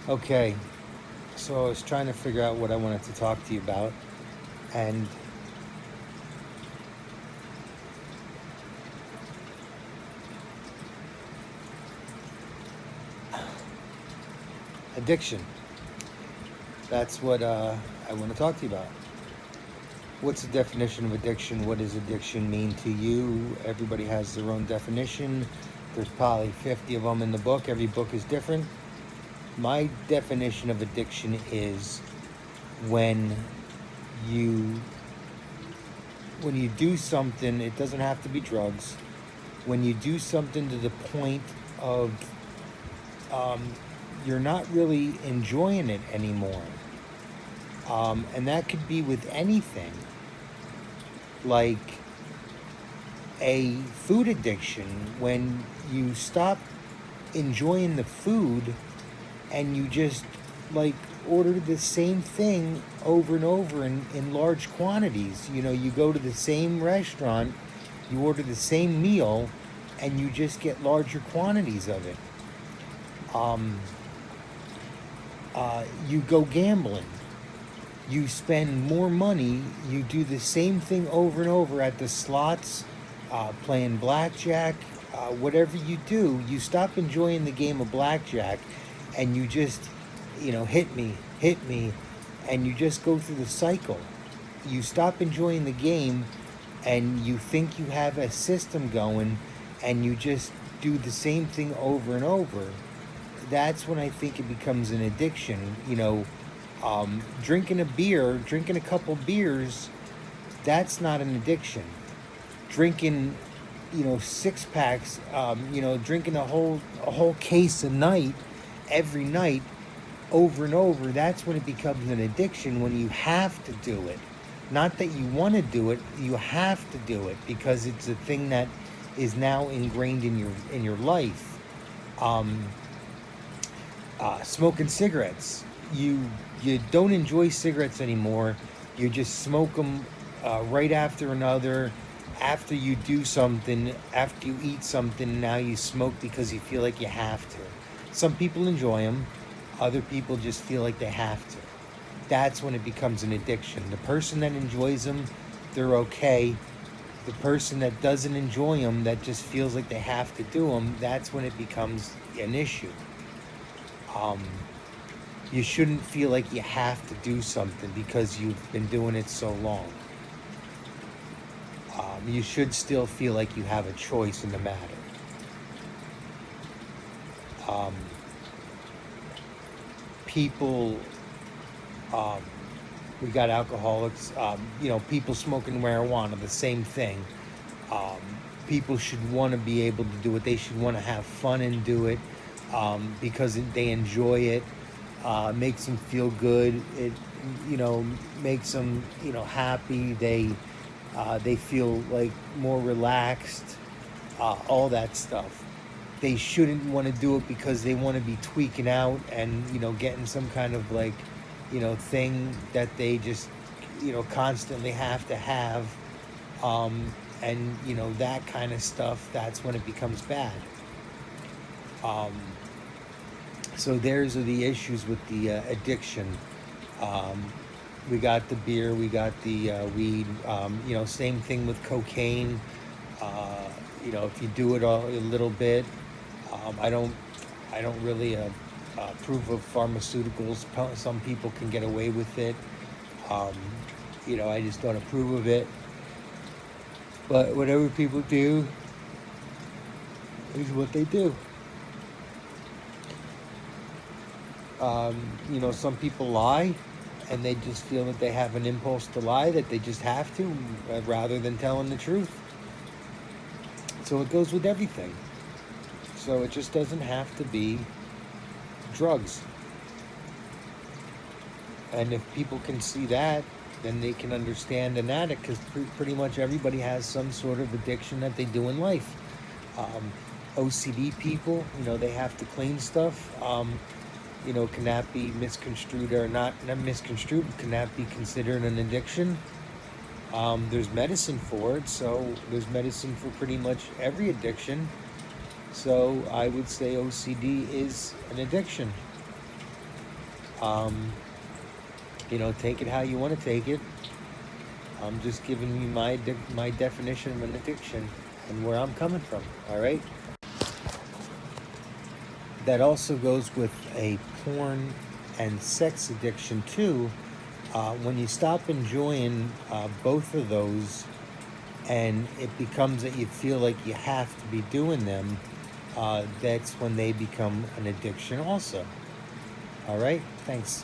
Okay, so I was trying to figure out what I wanted to talk to you about, and addiction. That's what I want to talk to you about. What's the definition of addiction? What does addiction mean to you? Everybody has their own definition. There's probably 50 of them in the book. Every book is different. My definition of addiction is when you when you do something, it doesn't have to be drugs. When you do something to the point of um, you're not really enjoying it anymore. And that could be with anything, like a food addiction, when you stop enjoying the food and you just like order the same thing over and over in large quantities. You know, you go to the same restaurant, you order the same meal, and you just get larger quantities of it. Um, you go gambling, you spend more money, you do the same thing over and over at the slots, playing blackjack, whatever you do, you stop enjoying the game of blackjack and you just, hit me, and you just go through the cycle. You stop enjoying the game and you think you have a system going and you just do the same thing over and over. That's when I think it becomes an addiction. Drinking a beer, drinking a couple beers, that's not an addiction. Drinking, six packs, drinking a whole case a night, every night, over and over, that's when it becomes an addiction, when you have to do it. Not that you want to do it, you have to do it because it's a thing that is now ingrained in your life. Um, Smoking cigarettes. You don't enjoy cigarettes anymore. You just smoke them right after another. After you do something, after you eat something, now you smoke because you feel like you have to. Some people enjoy them. Other people just feel like they have to. That's when it becomes an addiction. The person that enjoys them, they're okay. The person that doesn't enjoy them, that just feels like they have to do them, that's when it becomes an issue. Um, you shouldn't feel like you have to do something because you've been doing it so long. You should still feel like you have a choice in the matter. Um, people, um, we got alcoholics, people smoking marijuana, the same thing. Um, People should want to be able to do it. They should want to have fun and do it because they enjoy it. Makes them feel good. It, makes them, happy. They feel like more relaxed. All that stuff. They shouldn't want to do it because they want to be tweaking out and getting some kind of like thing that they just constantly have to have. And that kind of stuff. That's when it becomes bad. Um, So there's are the issues with the addiction. Um, we got the beer, we got the weed. Same thing with cocaine. If you do it a little bit, I don't really approve of pharmaceuticals. Some people can get away with it. Um, I just don't approve of it. But whatever people do is what they do. Some people lie and they just feel that they have an impulse to lie, that they just have to, rather than telling the truth. So it goes with everything. So it just doesn't have to be drugs. And if people can see that, then they can understand an addict, because pretty much everybody has some sort of addiction that they do in life. OCD people, they have to clean stuff. Can that be misconstrued or not misconstrued? Can that be considered an addiction? There's medicine for it, so there's medicine for pretty much every addiction. So I would say OCD is an addiction. Take it how you want to take it. I'm just giving you my definition of an addiction and where I'm coming from. All right. That also goes with a porn and sex addiction too. When you stop enjoying both of those, and it becomes that you feel like you have to be doing them, that's when they become an addiction also. All right. Thanks.